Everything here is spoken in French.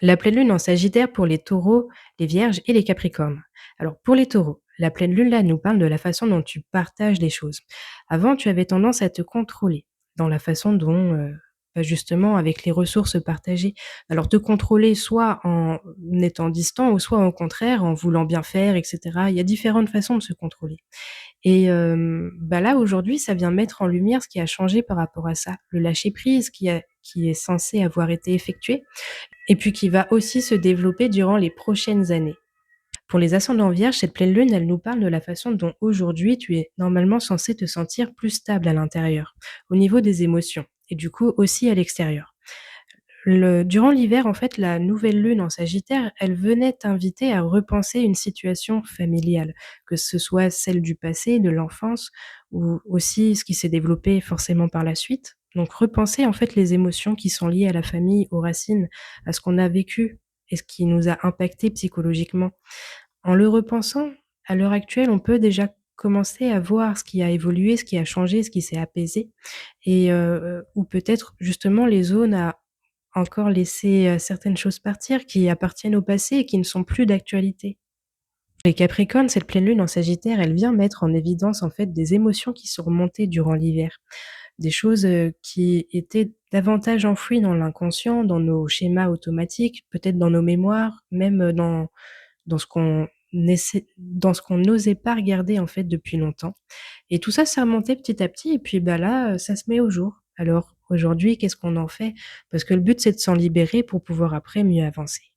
La pleine lune en Sagittaire pour les Taureaux, les Vierges et les Capricornes. Alors pour les Taureaux, la pleine lune là elle nous parle de la façon dont tu partages les choses. Avant, tu avais tendance à te contrôler dans la façon dont, justement avec les ressources partagées. Alors te contrôler soit en étant distant ou soit au contraire en voulant bien faire et cetera. Il y a différentes façons de se contrôler. Et là, aujourd'hui, ça vient mettre en lumière ce qui a changé par rapport à ça. Le lâcher prise qui est censé avoir été effectué et puis qui va aussi se développer durant les prochaines années. Pour les ascendants vierges, cette pleine lune, elle nous parle de la façon dont aujourd'hui tu es normalement censé te sentir plus stable à l'intérieur, au niveau des émotions et du coup aussi à l'extérieur. Durant l'hiver, en fait, la nouvelle lune en Sagittaire, elle venait t'inviter à repenser une situation familiale, que ce soit celle du passé, de l'enfance ou aussi ce qui s'est développé forcément par la suite. Donc repenser en fait les émotions qui sont liées à la famille, aux racines, à ce qu'on a vécu et ce qui nous a impacté psychologiquement. En le repensant, à l'heure actuelle, on peut déjà commencer à voir ce qui a évolué, ce qui a changé, ce qui s'est apaisé et ou peut-être justement les zones à encore laisser, certaines choses partir qui appartiennent au passé et qui ne sont plus d'actualité. Les Capricornes, cette pleine lune en Sagittaire, elle vient mettre en évidence, en fait, des émotions qui sont remontées durant l'hiver. Des choses, qui étaient davantage enfouies dans l'inconscient, dans nos schémas automatiques, peut-être dans nos mémoires, même, dans ce qu'on dans ce qu'on n'osait pas regarder, en fait, depuis longtemps et tout ça, ça remontait petit à petit et puis, là, ça se met au jour. Alors aujourd'hui, qu'est-ce qu'on en fait? Parce que le but, c'est de s'en libérer pour pouvoir après mieux avancer.